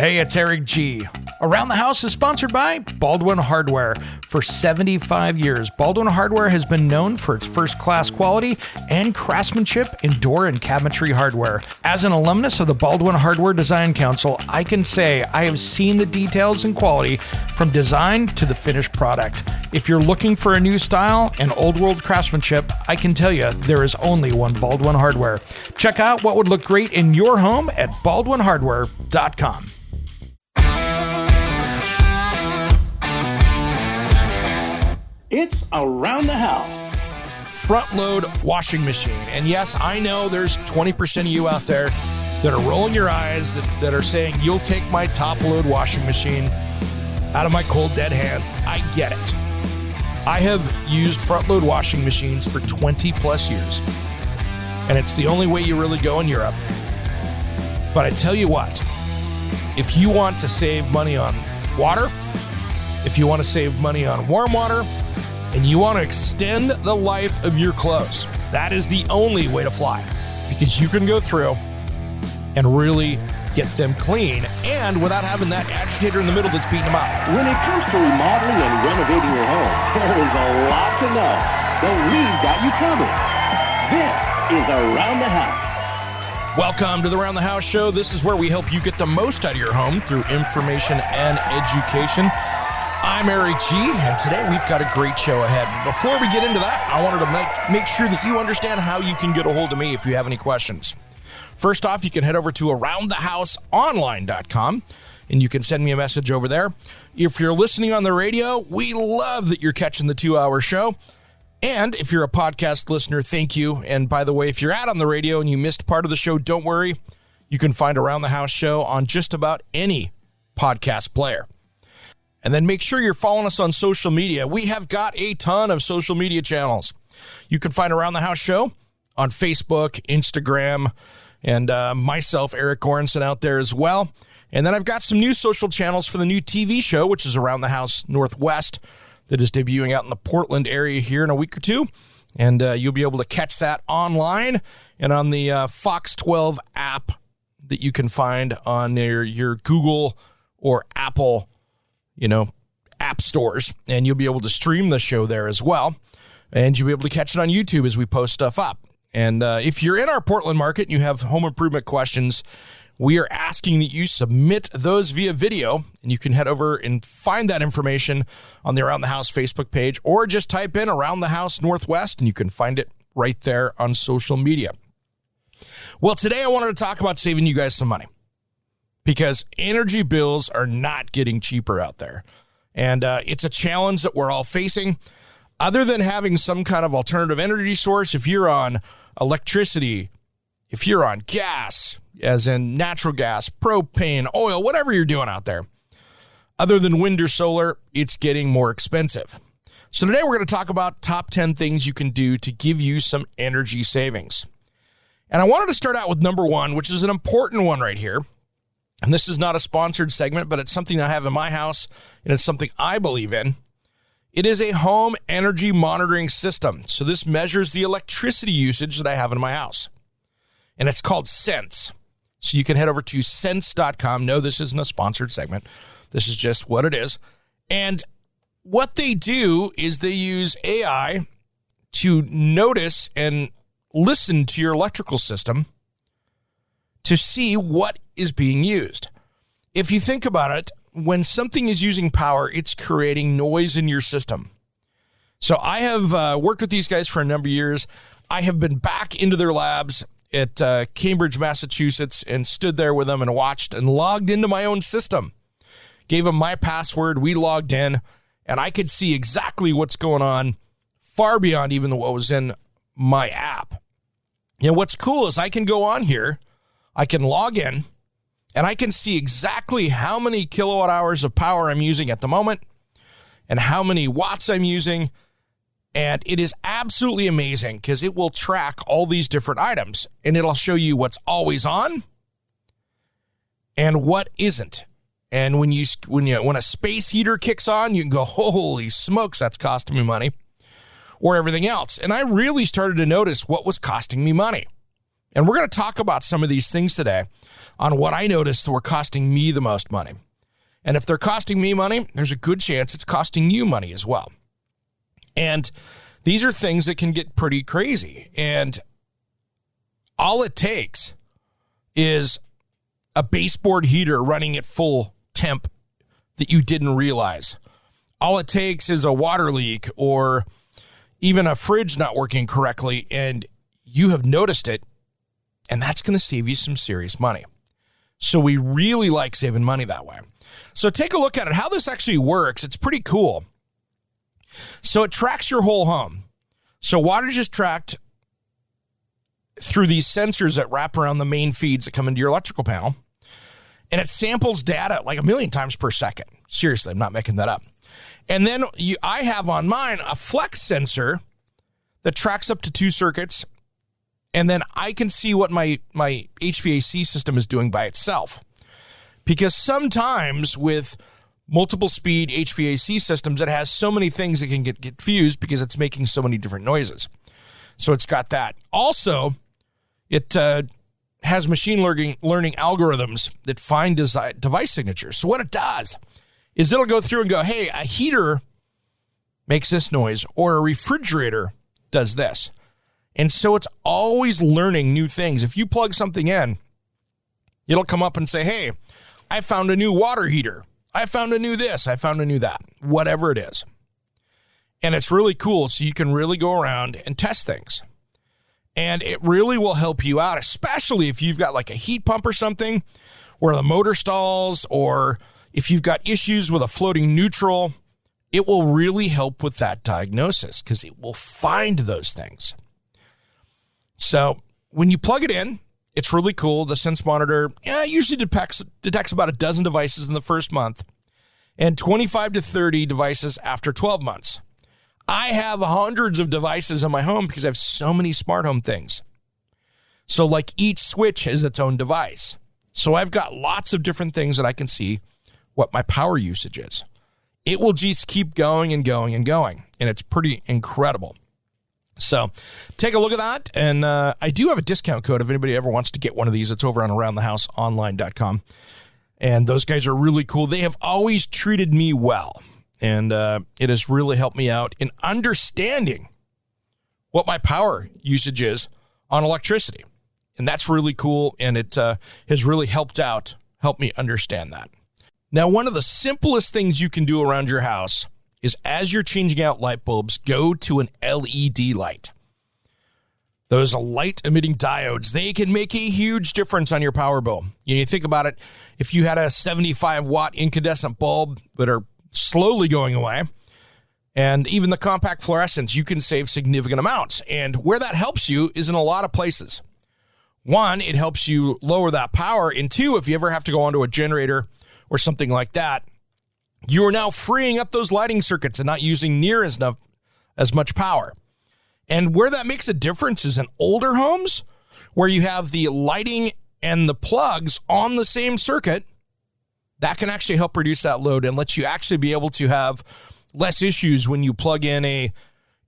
Hey, it's Eric G. Around the House is sponsored by Baldwin Hardware. For 75 years, Baldwin Hardware has been known for its first-class quality and craftsmanship in door and cabinetry hardware. As an alumnus of the Baldwin Hardware Design Council, I can say I have seen the details and quality from design to the finished product. If you're looking for a new style and old-world craftsmanship, I can tell you there is only one Baldwin Hardware. Check out what would look great in your home at baldwinhardware.com. It's Around the House. Front load washing machine. And yes, I know there's 20% of you out there that are rolling your eyes, that are saying, you'll take my top load washing machine out of my cold dead hands. I get it. I have used front load washing machines for 20 plus years. And it's the only way you really go in Europe. But I tell you what, if you want to save money on water, if you want to save money on warm water, and you want to extend the life of your clothes, that is the only way to fly, because you can go through and really get them clean and without having that agitator in the middle that's beating them up. When it comes to remodeling and renovating your home, there is a lot to know, but we've got you covered. This is Around the House. Welcome to the Around the House show. This is where we help you get the most out of your home through information and education. I'm Eric G, and today we've got a great show ahead. Before we get into that, I wanted to make sure that you understand how you can get a hold of me if you have any questions. First off, you can head over to aroundthehouseonline.com, and you can send me a message over there. If you're listening on the radio, we love that you're catching the 2-hour show. And if you're a podcast listener, thank you. And by the way, if you're out on the radio and you missed part of the show, don't worry. You can find Around the House show on just about any podcast player. And then make sure you're following us on social media. We have got a ton of social media channels. You can find Around the House show on Facebook, Instagram, and myself, Eric Goranson, out there as well. And then I've got some new social channels for the new TV show, which is Around the House Northwest, that is debuting out in the Portland area here in a week or two. And you'll be able to catch that online and on the Fox 12 app that you can find on your Google or Apple app stores, and you'll be able to stream the show there as well. And you'll be able to catch it on YouTube as we post stuff up. And if you're in our Portland market and you have home improvement questions, we are asking that you submit those via video, and you can head over and find that information on the Around the House Facebook page, or just type in Around the House Northwest, and you can find it right there on social media. Well, today I wanted to talk about saving you guys some money, because energy bills are not getting cheaper out there. And it's a challenge that we're all facing. Other than having some kind of alternative energy source, if you're on electricity, if you're on gas, as in natural gas, propane, oil, whatever you're doing out there, other than wind or solar, it's getting more expensive. So today we're going to talk about top 10 things you can do to give you some energy savings. And I wanted to start out with number one, which is an important one right here. And this is not a sponsored segment, but it's something I have in my house, and it's something I believe in. It is a home energy monitoring system. So this measures the electricity usage that I have in my house. And it's called Sense. So you can head over to sense.com. No, this isn't a sponsored segment. This is just what it is. And what they do is they use AI to notice and listen to your electrical system to see what is being used. If you think about it, when something is using power, it's creating noise in your system. So I have worked with these guys for a number of years. I have been back into their labs at Cambridge, Massachusetts, and stood there with them and watched and logged into my own system. Gave them my password, we logged in, and I could see exactly what's going on far beyond even what was in my app. And what's cool is I can go on here, I can log in, and I can see exactly how many kilowatt hours of power I'm using at the moment and how many watts I'm using. And it is absolutely amazing because it will track all these different items, and it'll show you what's always on and what isn't. And when a space heater kicks on, you can go, holy smokes, that's costing me money, or everything else. And I really started to notice what was costing me money. And we're going to talk about some of these things today on what I noticed were costing me the most money. And if they're costing me money, there's a good chance it's costing you money as well. And these are things that can get pretty crazy. And all it takes is a baseboard heater running at full temp that you didn't realize. All it takes is a water leak or even a fridge not working correctly, and you have noticed it, and that's going to save you some serious money. So we really like saving money that way. So take a look at it. How this actually works, it's pretty cool. So it tracks your whole home. So water is just tracked through these sensors that wrap around the main feeds that come into your electrical panel. And it samples data like 1 million times per second. Seriously, I'm not making that up. And then I have on mine a flex sensor that tracks up to 2 circuits. And then I can see what my HVAC system is doing by itself. Because sometimes with multiple speed HVAC systems, it has so many things that can get confused because it's making so many different noises. So it's got that. Also, it has machine learning algorithms that find device signatures. So what it does is it'll go through and go, hey, a heater makes this noise or a refrigerator does this. And so it's always learning new things. If you plug something in, it'll come up and say, hey, I found a new water heater. I found a new this. I found a new that. Whatever it is. And it's really cool. So you can really go around and test things. And it really will help you out, especially if you've got like a heat pump or something where the motor stalls, or if you've got issues with a floating neutral. It will really help with that diagnosis because it will find those things. So when you plug it in, it's really cool. The Sense Monitor usually detects about a dozen devices in the first month and 25 to 30 devices after 12 months. I have hundreds of devices in my home because I have so many smart home things. So like each switch has its own device. So I've got lots of different things that I can see what my power usage is. It will just keep going and going and going. And it's pretty incredible. So take a look at that. And I do have a discount code if anybody ever wants to get one of these. It's over on aroundthehouseonline.com. And those guys are really cool. They have always treated me well. And it has really helped me out in understanding what my power usage is on electricity. And that's really cool. And it has really helped me understand that. Now, one of the simplest things you can do around your house is as you're changing out light bulbs, go to an LED light. Those light-emitting diodes, they can make a huge difference on your power bill. You think about it, if you had a 75-watt incandescent bulb that are slowly going away, and even the compact fluorescents, you can save significant amounts. And where that helps you is in a lot of places. One, it helps you lower that power. And two, if you ever have to go onto a generator or something like that, you are now freeing up those lighting circuits and not using near as much power. And where that makes a difference is in older homes where you have the lighting and the plugs on the same circuit. That can actually help reduce that load and let you actually be able to have less issues when you plug in a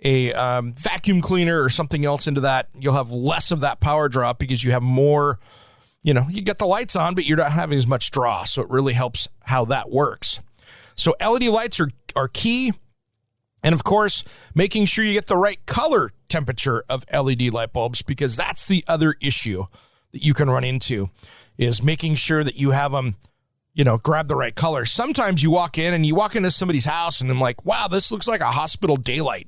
vacuum cleaner or something else into that. You'll have less of that power drop because you have more, you get the lights on, but you're not having as much draw. So it really helps how that works. So LED lights are key. And of course, making sure you get the right color temperature of LED light bulbs, because that's the other issue that you can run into, is making sure that you have them, grab the right color. Sometimes you walk into somebody's house and I'm like, wow, this looks like a hospital daylight.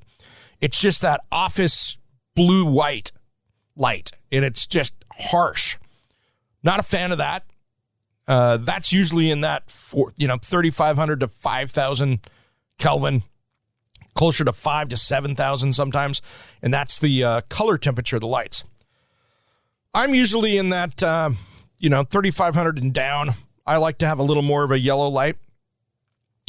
It's just that office blue-white light, and it's just harsh. Not a fan of that. That's usually in that 3,500 to 5,000 Kelvin, closer to 5,000 to 7,000 sometimes, and that's the color temperature of the lights. I'm usually in that 3,500 and down. I like to have a little more of a yellow light,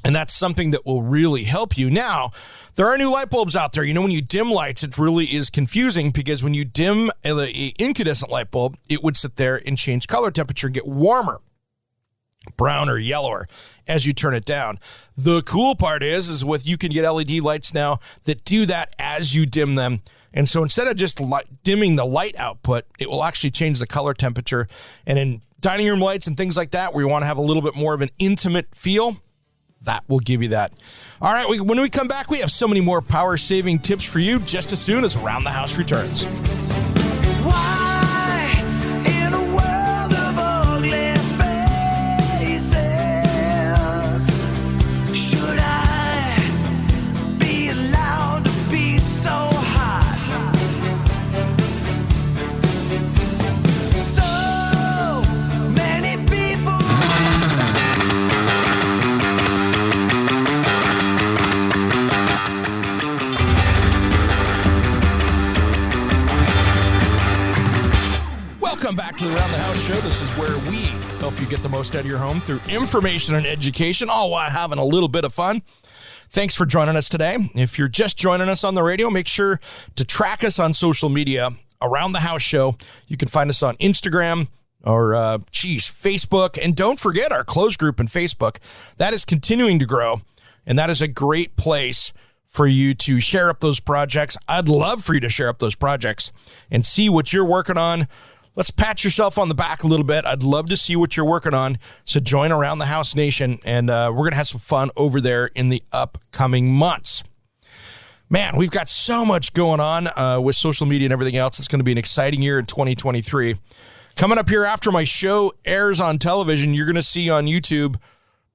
and that's something that will really help you. Now, there are new light bulbs out there. When you dim lights, it really is confusing, because when you dim an incandescent light bulb, it would sit there and change color temperature and get warmer, brown or yellower, as you turn it down. The cool part is you can get LED lights now that do that as you dim them And so instead of just dimming the light output, it will actually change the color temperature. And in dining room lights and things like that, where you want to have a little bit more of an intimate feel, that will give you that. All right, when we come back, we have so many more power-saving tips for you just as soon as Around the House returns. Why, in a world of ugly faces, should I be allowed to be so hot? So many people. Welcome back to the Around the House show. This is where we help you get the most out of your home through information and education, all while having a little bit of fun. Thanks for joining us today. If you're just joining us on the radio, make sure to track us on social media, Around the House show. You can find us on Instagram or, Facebook. And don't forget our closed group in Facebook. That is continuing to grow, and that is a great place for you to share up those projects. I'd love for you to share up those projects and see what you're working on. Let's pat yourself on the back a little bit. I'd love to see what you're working on. So join Around the House Nation, and we're going to have some fun over there in the upcoming months. Man, we've got so much going on with social media and everything else. It's going to be an exciting year in 2023. Coming up here after my show airs on television, you're going to see on YouTube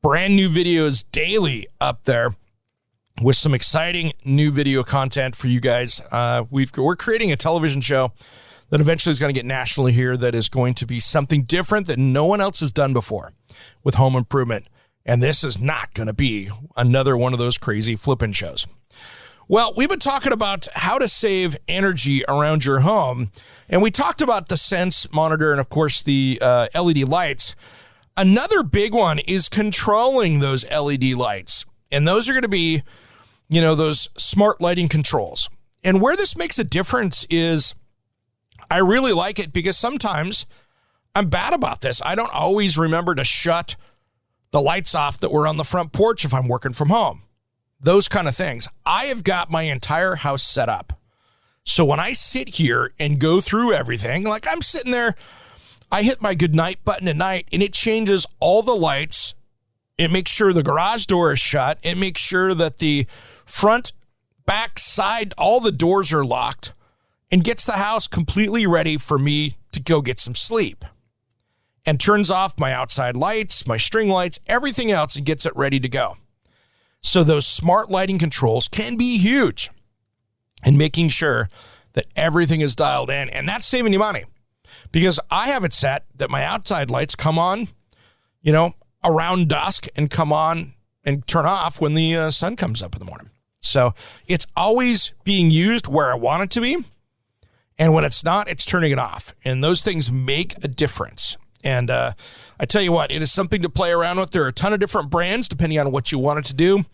brand new videos daily up there with some exciting new video content for you guys. We're creating a television show that eventually is going to get nationally here, that is going to be something different that no one else has done before with home improvement. And this is not going to be another one of those crazy flipping shows. Well, we've been talking about how to save energy around your home. And we talked about the Sense monitor and, of course, the LED lights. Another big one is controlling those LED lights. And those are going to be, those smart lighting controls. And where this makes a difference is I really like it because sometimes I'm bad about this. I don't always remember to shut the lights off that were on the front porch if I'm working from home. Those kind of things. I have got my entire house set up. So when I sit here and go through everything, like I'm sitting there, I hit my good night button at night and it changes all the lights. It makes sure the garage door is shut. It makes sure that the front, back, side, all the doors are locked, and gets the house completely ready for me to go get some sleep. And turns off my outside lights, my string lights, everything else, and gets it ready to go. So those smart lighting controls can be huge in making sure that everything is dialed in. And that's saving you money because I have it set that my outside lights come on, around dusk and come on and turn off when the sun comes up in the morning. So it's always being used where I want it to be. And when it's not, it's turning it off. And those things make a difference. And I tell you what, it is something to play around with. There are a ton of different brands depending on what you want it to do.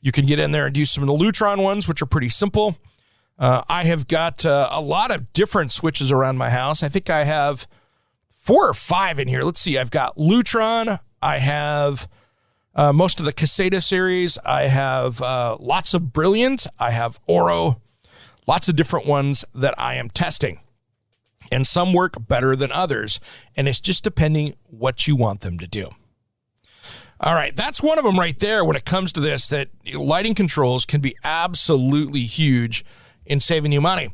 You can get in there and do some of the Lutron ones, which are pretty simple. I have got a lot of different switches around my house. I think I have 4 or 5 in here. Let's see. I've got Lutron. I have most of the Caseta series. I have lots of Brilliant. I have Oro. Lots of different ones that I am testing. And some work better than others. And it's just depending what you want them to do. All right, that's one of them right there when it comes to this, that lighting controls can be absolutely huge in saving you money.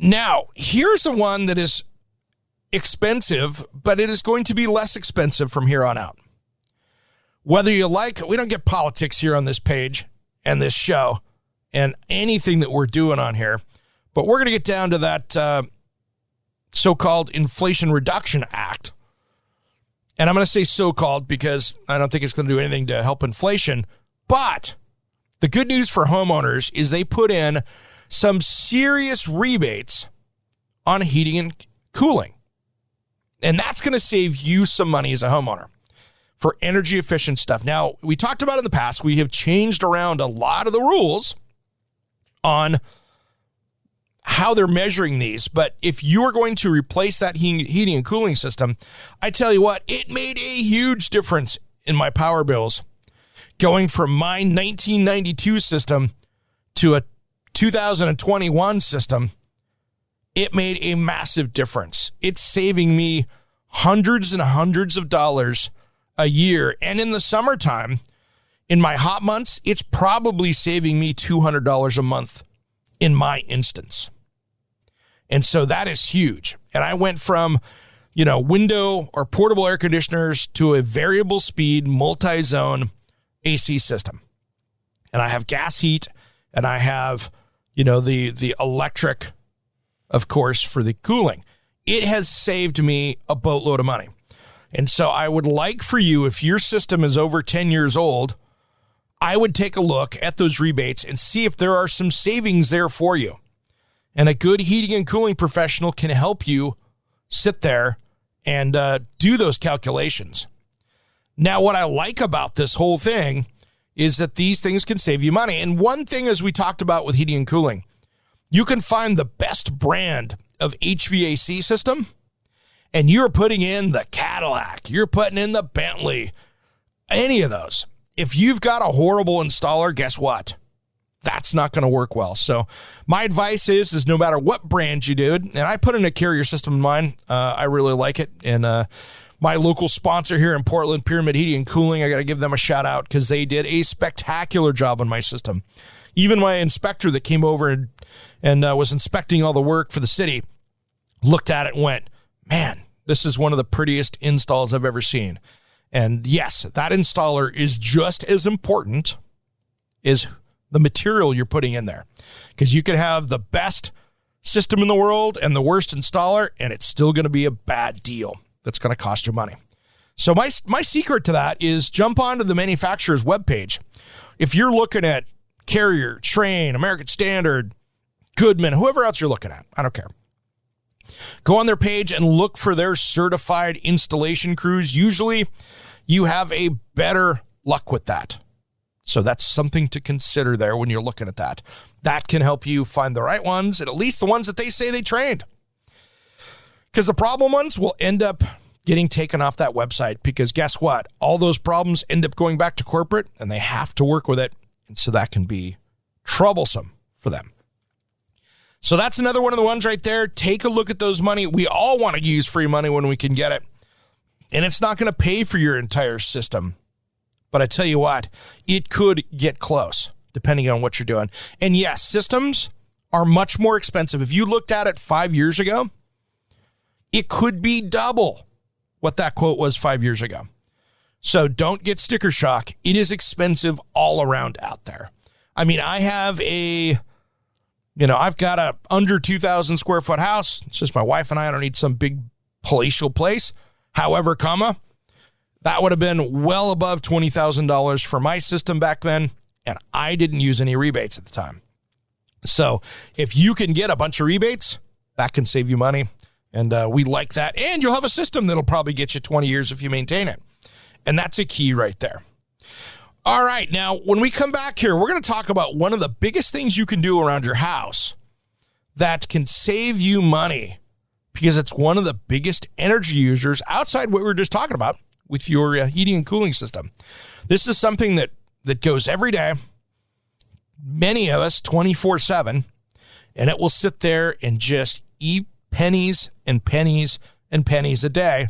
Now, here's the one that is expensive, but it is going to be less expensive from here on out. Whether you like, we don't get politics here on this page and this show and anything that we're doing on here, but we're going to get down to that so-called Inflation Reduction Act. And I'm going to say so-called because I don't think it's going to do anything to help inflation. But the good news for homeowners is they put in some serious rebates on heating and cooling. And that's going to save you some money as a homeowner for energy efficient stuff. Now, we talked about in the past, we have changed around a lot of the rules on how they're measuring these. But if you are going to replace that heating and cooling system, I tell you what, it made a huge difference in my power bills going from my 1992 system to a 2021 system, it made a massive difference. It's saving me hundreds and hundreds of dollars a year. And in the summertime, in my hot months, it's probably saving me $200 a month in my instance. And so that is huge. And I went from, window or portable air conditioners to a variable speed multi-zone AC system. And I have gas heat and I have, the electric, of course, for the cooling. It has saved me a boatload of money. And so I would like for you, if your system is over 10 years old, I would take a look at those rebates and see if there are some savings there for you. And a good heating and cooling professional can help you sit there and do those calculations. Now, what I like about this whole thing is that these things can save you money. And one thing, as we talked about with heating and cooling, you can find the best brand of HVAC system, and you're putting in the Cadillac, you're putting in the Bentley, any of those. If you've got a horrible installer, guess what? That's not going to work well. So my advice is no matter what brand you do, and I put in a Carrier system in mine. I really like it. And my local sponsor here in Portland, Pyramid Heating and Cooling, I got to give them a shout out because they did a spectacular job on my system. Even my inspector that came over and was inspecting all the work for the city looked at it and went, man, this is one of the prettiest installs I've ever seen. And yes, that installer is just as important as the material you're putting in there, because you can have the best system in the world and the worst installer, and it's still going to be a bad deal that's going to cost you money. So my secret to that is jump onto the manufacturer's webpage. If you're looking at Carrier, Trane, American Standard, Goodman, whoever else you're looking at, I don't care. Go on their page and look for their certified installation crews. Usually you have a better luck with that. So that's something to consider there when you're looking at that. That can help you find the right ones, and at least the ones that they say they trained. Because the problem ones will end up getting taken off that website, because guess what? All those problems end up going back to corporate, and they have to work with it. And so that can be troublesome for them. So that's another one of the ones right there. Take a look at those money. We all want to use free money when we can get it. And it's not going to pay for your entire system. But I tell you what, it could get close depending on what you're doing. And yes, systems are much more expensive. If you looked at it 5 years ago, it could be double what that quote was 5 years ago. So don't get sticker shock. It is expensive all around out there. I mean, I've got a under 2,000 square foot house. It's just my wife and I don't need some big palatial place. However, that would have been well above $20,000 for my system back then, and I didn't use any rebates at the time. So if you can get a bunch of rebates, that can save you money, and we like that. And you'll have a system that'll probably get you 20 years if you maintain it, and that's a key right there. All right, now, when we come back here, we're going to talk about one of the biggest things you can do around your house that can save you money, because it's one of the biggest energy users outside what we were just talking about with your heating and cooling system. This is something that goes every day, many of us 24/7, and it will sit there and just eat pennies and pennies and pennies a day,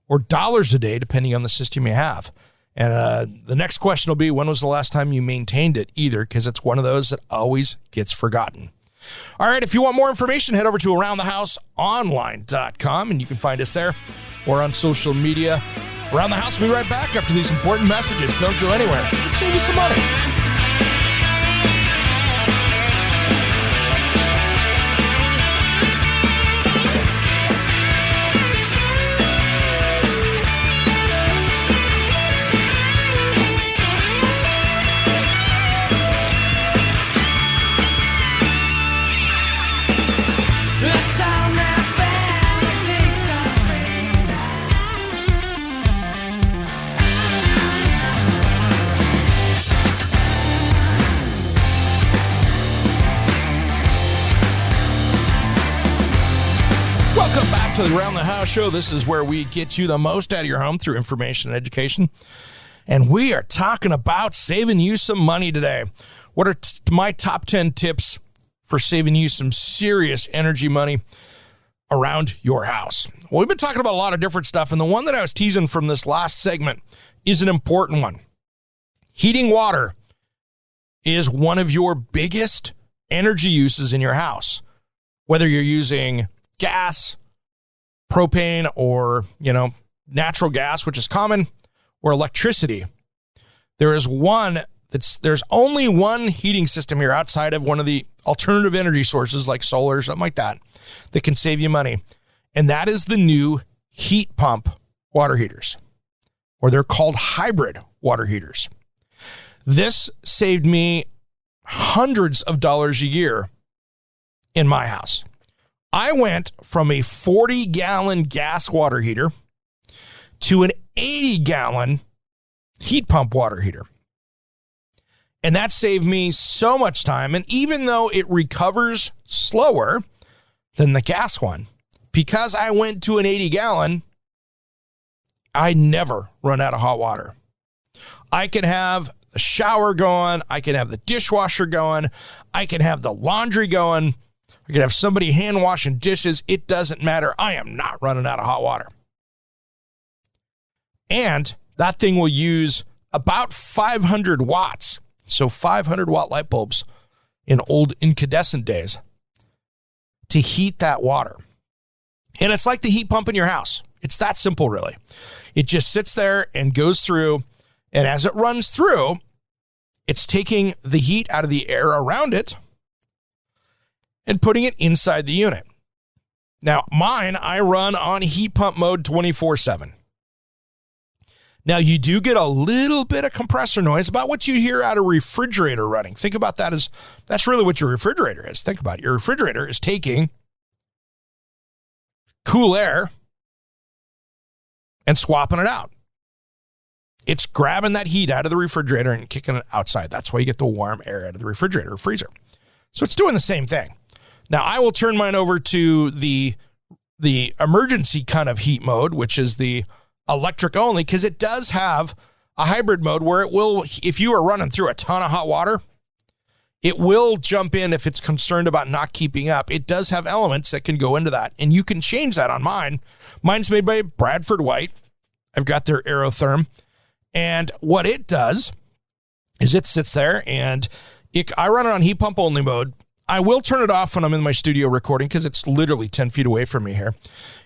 or dollars a day, depending on the system you have. And the next question will be, when was the last time you maintained it either? Because it's one of those that always gets forgotten. All right, if you want more information, head over to AroundTheHouseOnline.com, and you can find us there or on social media. Around the House will be right back after these important messages. Don't go anywhere. Let's save you some money. Let's sound that bell that keeps us Welcome back to the Around the House show. This is where we get you the most out of your home through information and education. And we are talking about saving you some money today. What are my top 10 tips for saving you some serious energy money around your house. Well, we've been talking about a lot of different stuff, and the one that I was teasing from this last segment is an important one. Heating water is one of your biggest energy uses in your house. Whether you're using gas, propane, or, natural gas, which is common, or electricity, there's only one heating system here outside of one of the alternative energy sources like solar or something like that can save you money. And that is the new heat pump water heaters, or they're called hybrid water heaters. This saved me hundreds of dollars a year in my house. I went from a 40-gallon gas water heater to an 80-gallon heat pump water heater. And that saved me so much time. And even though it recovers slower than the gas one, because I went to an 80-gallon, I never run out of hot water. I can have the shower going. I can have the dishwasher going. I can have the laundry going. I can have somebody hand washing dishes. It doesn't matter. I am not running out of hot water. And that thing will use about 500 watts. So 500 watt light bulbs in old incandescent days to heat that water. And it's like the heat pump in your house. It's that simple, really. It just sits there and goes through. And as it runs through, it's taking the heat out of the air around it and putting it inside the unit. Now, mine, I run on heat pump mode 24/7. Now, you do get a little bit of compressor noise, about what you hear out of a refrigerator running. Think about that as that's really what your refrigerator is. Think about it. Your refrigerator is taking cool air and swapping it out. It's grabbing that heat out of the refrigerator and kicking it outside. That's why you get the warm air out of the refrigerator or freezer. So it's doing the same thing. Now, I will turn mine over to the emergency kind of heat mode, which is the electric only, because it does have a hybrid mode where it will, if you are running through a ton of hot water, it will jump in if it's concerned about not keeping up. It does have elements that can go into that, and you can change that on mine. Mine's made by Bradford White. I've got their Aerotherm, and what it does is it sits there, and I run it on heat pump only mode. I will turn it off when I'm in my studio recording because it's literally 10 feet away from me here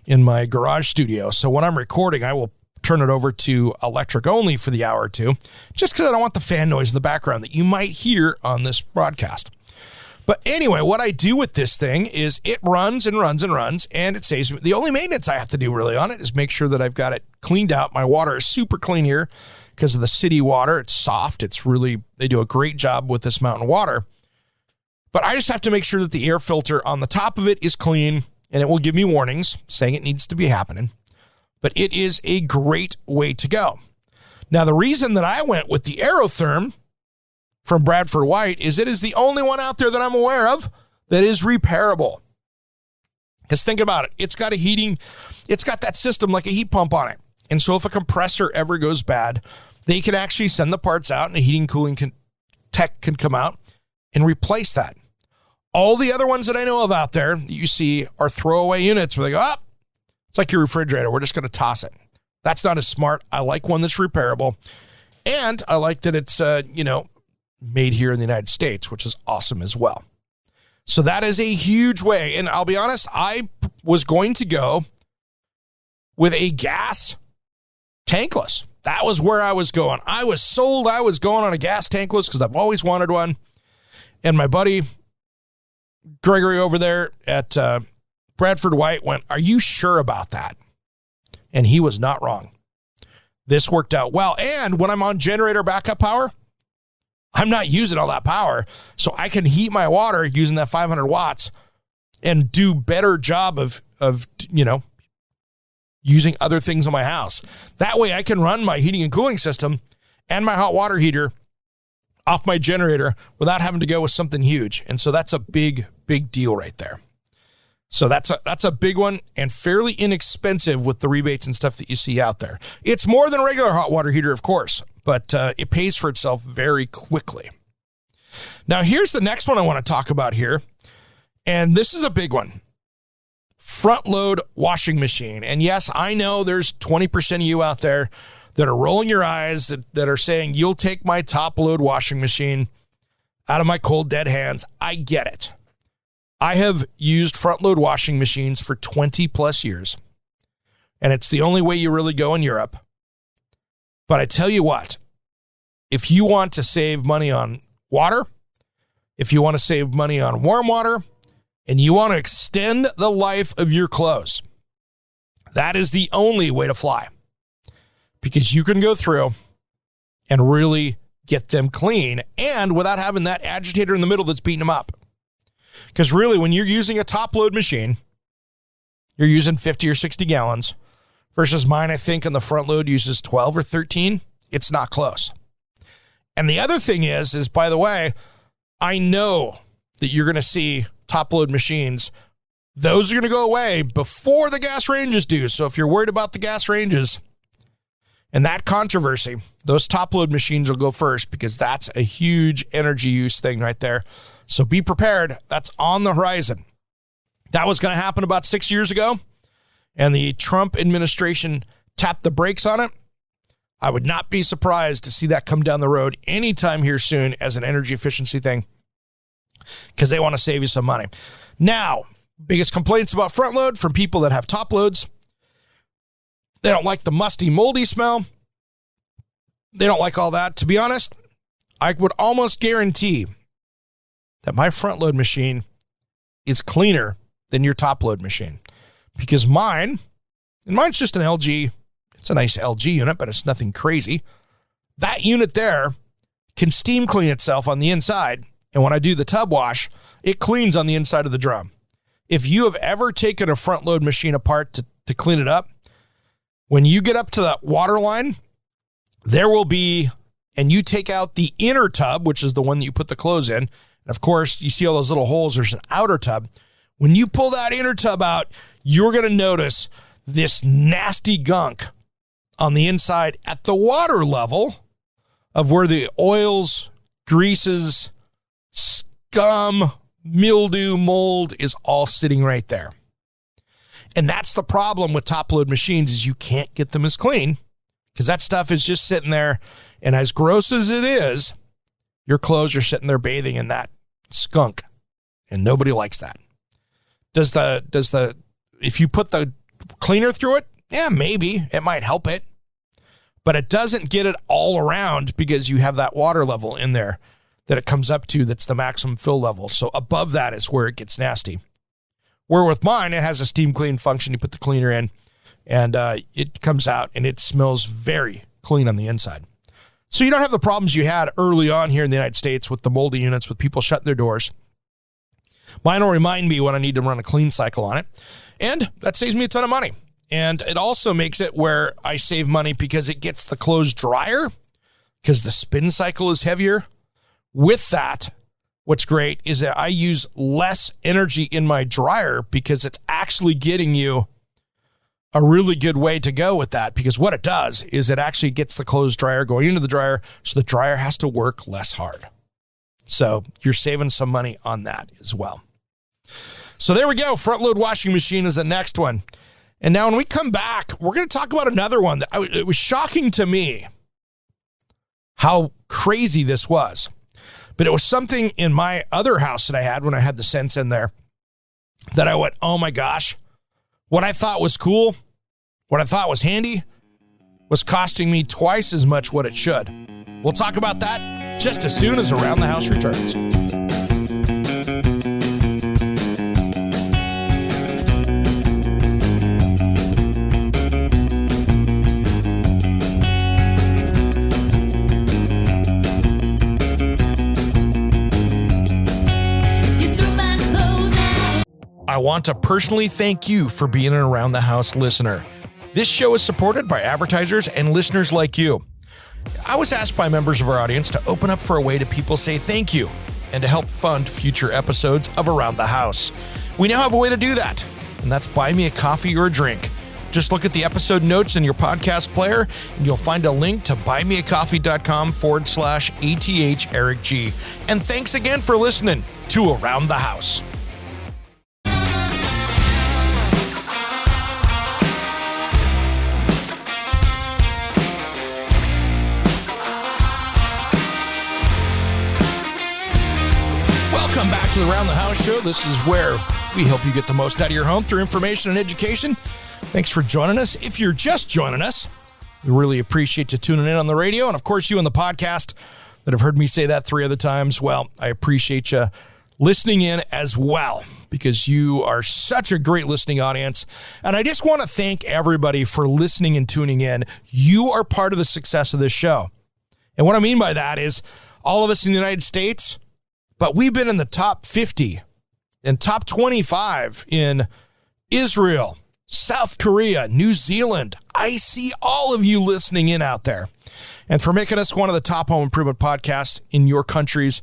in my garage studio. So when I'm recording, I will turn it over to electric only for the hour or two, just because I don't want the fan noise in the background that you might hear on this broadcast. But anyway, what I do with this thing is it runs and runs and runs, and it saves me. The only maintenance I have to do really on it is make sure that I've got it cleaned out. My water is super clean here because of the city water. It's soft. They do a great job with this mountain water. But I just have to make sure that the air filter on the top of it is clean, and it will give me warnings saying it needs to be happening. But it is a great way to go. Now, the reason that I went with the Aerotherm from Bradford White is it is the only one out there that I'm aware of that is repairable. Because think about it. It's got that system like a heat pump on it. And so if a compressor ever goes bad, they can actually send the parts out, and a heating cooling tech can come out and replace that. All the other ones that I know of out there that you see are throwaway units where they go, it's like your refrigerator. We're just going to toss it. That's not as smart. I like one that's repairable. And I like that it's, made here in the United States, which is awesome as well. So that is a huge way. And I'll be honest, I was going to go with a gas tankless. That was where I was going. I was sold. I was going on a gas tankless because I've always wanted one. And my buddy Gregory over there at Bradford White went, "Are you sure about that?" And he was not wrong. This worked out well. And when I'm on generator backup power, I'm not using all that power. So I can heat my water using that 500 watts and do better job of using other things in my house. That way I can run my heating and cooling system and my hot water heater off my generator without having to go with something huge. And so that's a big, big deal right there. So that's a big one and fairly inexpensive with the rebates and stuff that you see out there. It's more than a regular hot water heater, of course, but it pays for itself very quickly. Now, here's the next one I want to talk about here. And this is a big one. Front load washing machine. And yes, I know there's 20% of you out there that are rolling your eyes, that are saying, you'll take my top load washing machine out of my cold, dead hands. I get it. I have used front load washing machines for 20 plus years. And it's the only way you really go in Europe. But I tell you what, if you want to save money on water, if you want to save money on warm water, and you want to extend the life of your clothes, that is the only way to fly. Because you can go through and really get them clean and without having that agitator in the middle that's beating them up. Because really, when you're using a top load machine, you're using 50 or 60 gallons versus mine, I think, on the front load uses 12 or 13. It's not close. And the other thing is, by the way, I know that you're going to see top load machines. Those are going to go away before the gas ranges do. So if you're worried about the gas ranges and that controversy, those top load machines will go first because that's a huge energy use thing right there. So be prepared. That's on the horizon. That was going to happen about 6 years ago, and the Trump administration tapped the brakes on it. I would not be surprised to see that come down the road anytime here soon as an energy efficiency thing, because they want to save you some money. Now, biggest complaints about front load from people that have top loads: they don't like the musty, moldy smell. They don't like all that. To be honest, I would almost guarantee that my front load machine is cleaner than your top load machine, because mine's just an LG. It's a nice LG unit, but it's nothing crazy. That unit there can steam clean itself on the inside. And when I do the tub wash, it cleans on the inside of the drum. If you have ever taken a front load machine apart to clean it up, when you get up to that water line, there will be, and you take out the inner tub, which is the one that you put the clothes in. And of course, you see all those little holes. There's an outer tub. When you pull that inner tub out, you're going to notice this nasty gunk on the inside at the water level of where the oils, greases, scum, mildew, mold is all sitting right there. And that's the problem with top load machines, is you can't get them as clean because that stuff is just sitting there. And as gross as it is, your clothes are sitting there bathing in that skunk, and nobody likes that. If you put the cleaner through it, yeah, maybe it might help it, but it doesn't get it all around because you have that water level in there that it comes up to that's the maximum fill level. So above that is where it gets nasty. Where with mine, it has a steam clean function. You put the cleaner in and it comes out and it smells very clean on the inside. So you don't have the problems you had early on here in the United States with the moldy units, with people shutting their doors. Mine will remind me when I need to run a clean cycle on it. And that saves me a ton of money. And it also makes it where I save money because it gets the clothes drier because the spin cycle is heavier. With that, what's great is that I use less energy in my dryer because it's actually getting you a really good way to go with that, because what it does is it actually gets the clothes dryer going into the dryer, so the dryer has to work less hard. So you're saving some money on that as well. So there we go. Front load washing machine is the next one. And now when we come back, we're going to talk about another one that it was shocking to me how crazy this was. But it was something in my other house that I had when I had the Sense in there that I went, oh my gosh, what I thought was cool, what I thought was handy, was costing me twice as much what it should. We'll talk about that just as soon as Around the House returns. I want to personally thank you for being an Around the House listener. This show is supported by advertisers and listeners like you. I was asked by members of our audience to open up for a way to people say thank you and to help fund future episodes of Around the House. We now have a way to do that, and that's buy me a coffee or a drink. Just look at the episode notes in your podcast player, and you'll find a link to buymeacoffee.com/ATH Eric G. And thanks again for listening to Around the House. Welcome back to the Around the House show. This is where we help you get the most out of your home through information and education. Thanks for joining us. If you're just joining us, we really appreciate you tuning in on the radio. And of course, you on the podcast that have heard me say that 3 other times, well, I appreciate you listening in as well, because you are such a great listening audience. And I just want to thank everybody for listening and tuning in. You are part of the success of this show. And what I mean by that is all of us in the United States, but we've been in the top 50 and top 25 in Israel, South Korea, New Zealand. I see all of you listening in out there, and for making us one of the top home improvement podcasts in your countries.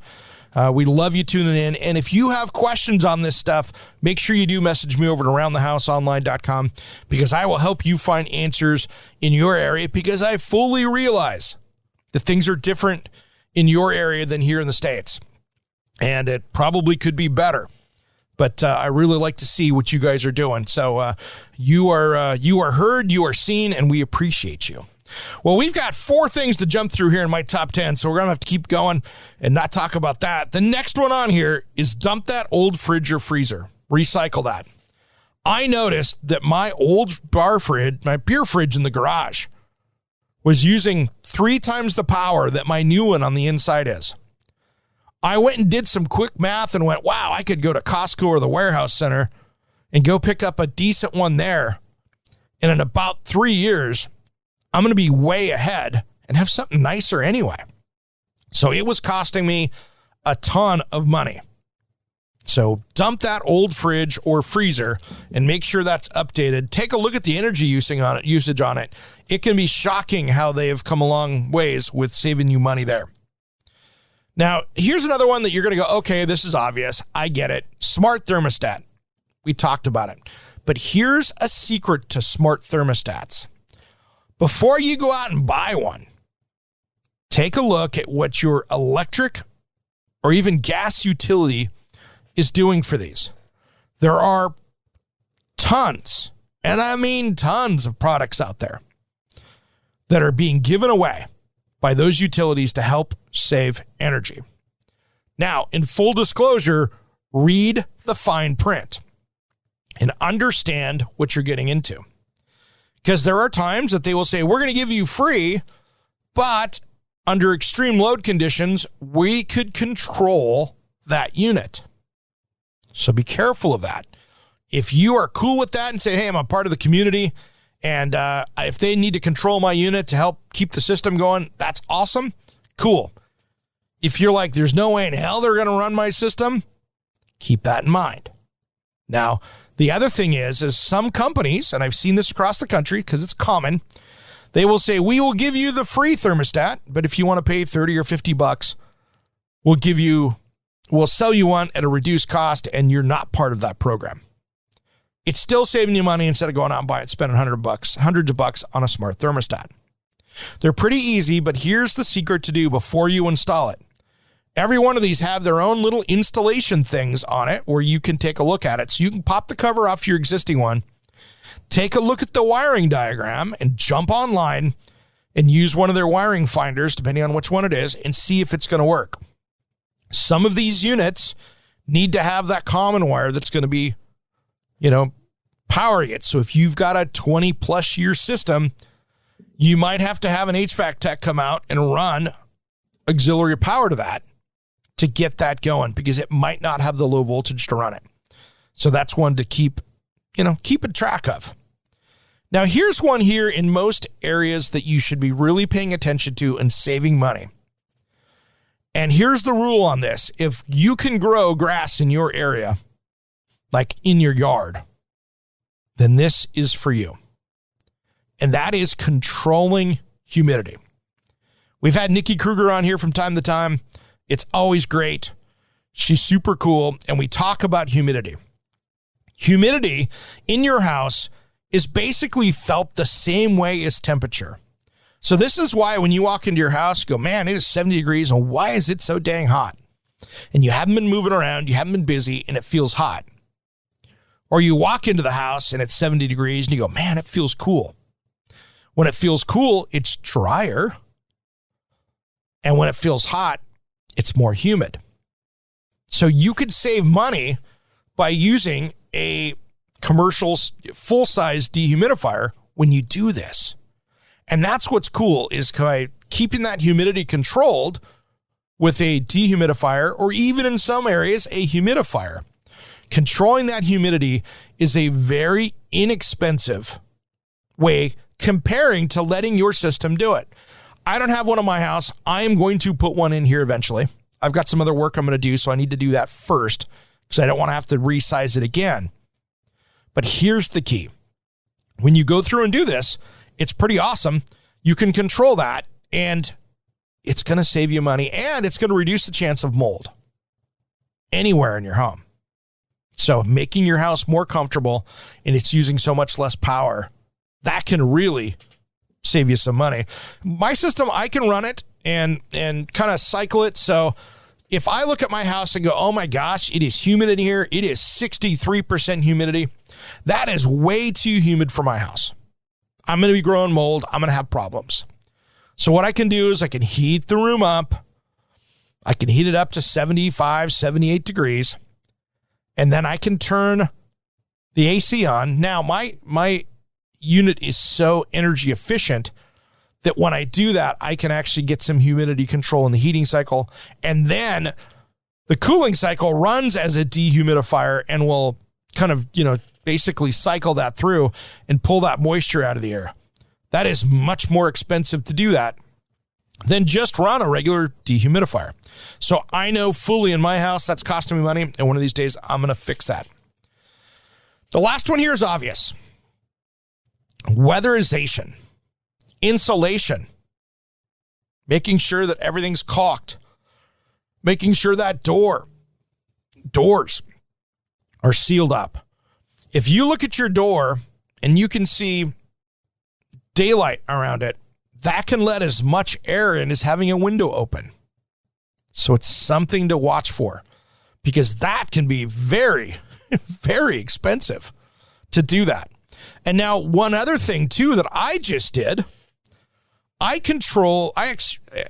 We love you tuning in. And if you have questions on this stuff, make sure you do message me over to aroundthehouseonline.com, because I will help you find answers in your area, because I fully realize that things are different in your area than here in the States. And it probably could be better. But I really like to see what you guys are doing. So you are heard, you are seen, and we appreciate you. Well, we've got 4 things to jump through here in my top 10, so we're going to have to keep going and not talk about that. The next one on here is dump that old fridge or freezer. Recycle that. I noticed that my old my beer fridge in the garage was using 3 times the power that my new one on the inside is. I went and did some quick math and went, wow, I could go to Costco or the warehouse center and go pick up a decent one there. And in about 3 years, I'm going to be way ahead and have something nicer anyway. So it was costing me a ton of money. So dump that old fridge or freezer and make sure that's updated. Take a look at the energy usage on it. It can be shocking how they have come a long ways with saving you money there. Now, here's another one that you're going to go, okay, this is obvious. I get it. Smart thermostat. We talked about it. But here's a secret to smart thermostats. Before you go out and buy one, take a look at what your electric or even gas utility is doing for these. There are tons, and I mean tons of products out there that are being given away by those utilities to help save energy. Now, in full disclosure, read the fine print and understand what you're getting into. Because there are times that they will say, we're going to give you free, but under extreme load conditions, we could control that unit. So be careful of that. If you are cool with that and say, hey, I'm a part of the community, and if they need to control my unit to help keep the system going, that's awesome. Cool. If you're like, there's no way in hell they're going to run my system, keep that in mind. Now, the other thing is some companies, and I've seen this across the country because it's common, they will say, we will give you the free thermostat, but if you want to pay $30 or $50, we'll sell you one at a reduced cost, and you're not part of that program. It's still saving you money instead of going out and spending hundreds of bucks on a smart thermostat. They're pretty easy, but here's the secret to do before you install it. Every one of these have their own little installation things on it where you can take a look at it. So you can pop the cover off your existing one, take a look at the wiring diagram, and jump online and use one of their wiring finders, depending on which one it is, and see if it's going to work. Some of these units need to have that common wire that's going to be, powering it. So if you've got a 20 plus year system, you might have to have an HVAC tech come out and run auxiliary power to that to get that going, because it might not have the low voltage to run it. So that's one to keep a track of. Now, here's one here in most areas that you should be really paying attention to and saving money. And here's the rule on this. If you can grow grass in your area, like in your yard, then this is for you. And that is controlling humidity. We've had Nikki Kruger on here from time to time. It's always great. She's super cool. And we talk about humidity. Humidity in your house is basically felt the same way as temperature. So this is why when you walk into your house, you go, man, it is 70 degrees, and why is it so dang hot? And you haven't been moving around, you haven't been busy, and it feels hot. Or you walk into the house and it's 70 degrees and you go, man, it feels cool. When it feels cool, it's drier. And when it feels hot, it's more humid. So you could save money by using a commercial full-size dehumidifier when you do this. And that's what's cool, is by keeping that humidity controlled with a dehumidifier, or even in some areas, a humidifier. Controlling that humidity is a very inexpensive way comparing to letting your system do it. I don't have one in my house. I am going to put one in here eventually. I've got some other work I'm going to do, so I need to do that first because I don't want to have to resize it again. But here's the key. When you go through and do this, it's pretty awesome. You can control that, and it's going to save you money, and it's going to reduce the chance of mold anywhere in your home. So making your house more comfortable, and it's using so much less power, that can really save you some money. My system, I can run it and kind of cycle it. So if I look at my house and go, oh my gosh, it is humid in here. It is 63% humidity. That is way too humid for my house. I'm going to be growing mold. I'm going to have problems. So what I can do is I can heat the room up. I can heat it up to 75, 78 degrees. And then I can turn the AC on. Now, my unit is so energy efficient that when I do that, I can actually get some humidity control in the heating cycle. And then the cooling cycle runs as a dehumidifier and will kind of, basically cycle that through and pull that moisture out of the air. That is much more expensive to do that than just run a regular dehumidifier. So I know fully in my house that's costing me money, and one of these days I'm going to fix that. The last one here is obvious. Weatherization, insulation, making sure that everything's caulked, making sure that doors are sealed up. If you look at your door and you can see daylight around it, that can let as much air in as having a window open. So it's something to watch for, because that can be very, very expensive to do that. And now one other thing too that I just did, I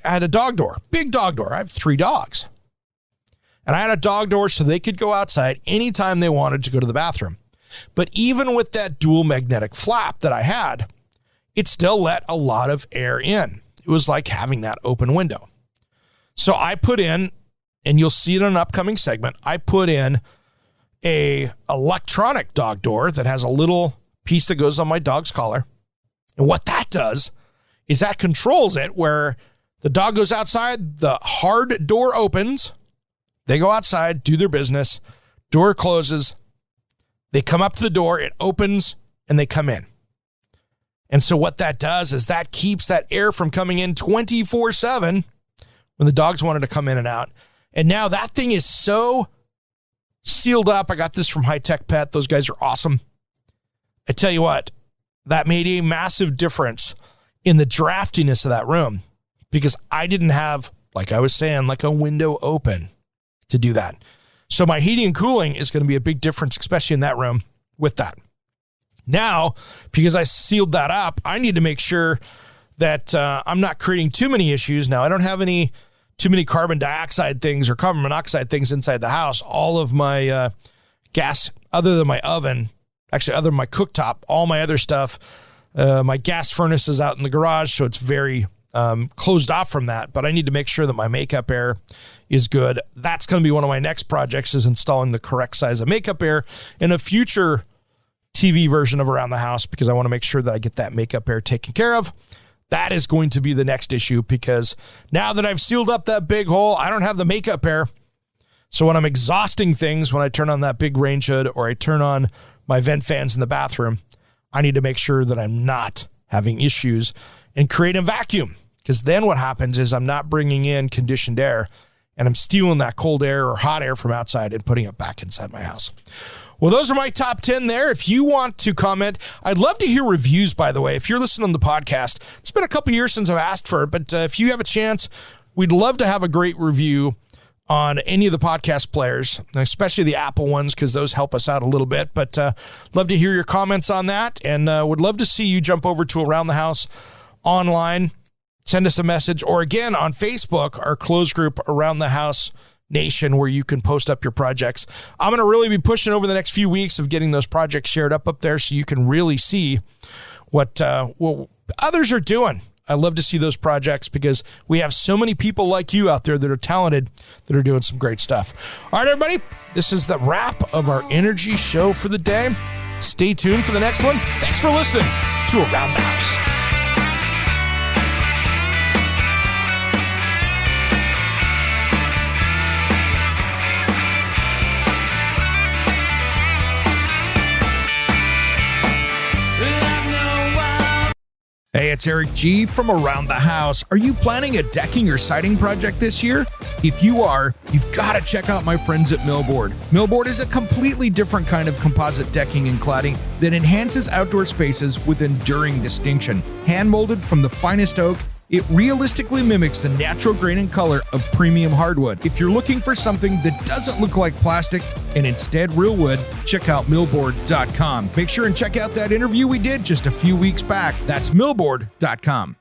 had a dog door, big dog door. I have 3 dogs. And I had a dog door so they could go outside anytime they wanted to go to the bathroom. But even with that dual magnetic flap that I had, it still let a lot of air in. It was like having that open window. So I put in, and you'll see it in an upcoming segment, I put in a electronic dog door that has a little piece that goes on my dog's collar. And what that does is that controls it where the dog goes outside, the hard door opens, they go outside, do their business, door closes, they come up to the door, it opens, and they come in. And so what that does is that keeps that air from coming in 24/7 when the dogs wanted to come in and out. And now that thing is so sealed up. I got this from High Tech Pet. Those guys are awesome. I tell you what, that made a massive difference in the draftiness of that room, because I didn't have, like I was saying, like a window open to do that. So my heating and cooling is going to be a big difference, especially in that room with that. Now, because I sealed that up, I need to make sure that I'm not creating too many issues. Now, I don't have too many carbon dioxide things or carbon monoxide things inside the house. All of my gas, other than my oven, actually other than my cooktop, all my other stuff, my gas furnace is out in the garage, so it's very closed off from that. But I need to make sure that my makeup air is good. That's going to be one of my next projects, is installing the correct size of makeup air in a future TV version of Around the House, because I want to make sure that I get that makeup air taken care of. That is going to be the next issue, because now that I've sealed up that big hole, I don't have the makeup air. So when I'm exhausting things, when I turn on that big range hood or I turn on my vent fans in the bathroom, I need to make sure that I'm not having issues and create a vacuum, because then what happens is I'm not bringing in conditioned air and I'm stealing that cold air or hot air from outside and putting it back inside my house. Well, those are my top 10 there. If you want to comment, I'd love to hear reviews, by the way. If you're listening on the podcast, it's been a couple years since I've asked for it, but if you have a chance, we'd love to have a great review on any of the podcast players, especially the Apple ones, because those help us out a little bit. But love to hear your comments on that, and would love to see you jump over to Around the House online, send us a message, or again on Facebook, our closed group Around the House Nation, where you can post up your projects. I'm going to really be pushing over the next few weeks of getting those projects shared up there so you can really see what others are doing. I love to see those projects because we have so many people like you out there that are talented, that are doing some great stuff. All right, everybody, this is the wrap of our energy show for the day. Stay tuned for the next one. Thanks for listening to Around the House. Hey, it's Eric G. from Around the House. Are you planning a decking or siding project this year? If you are, you've got to check out my friends at Millboard. Millboard is a completely different kind of composite decking and cladding that enhances outdoor spaces with enduring distinction. Hand-molded from the finest oak, it realistically mimics the natural grain and color of premium hardwood. If you're looking for something that doesn't look like plastic and instead real wood, check out millboard.com. Make sure and check out that interview we did just a few weeks back. That's millboard.com.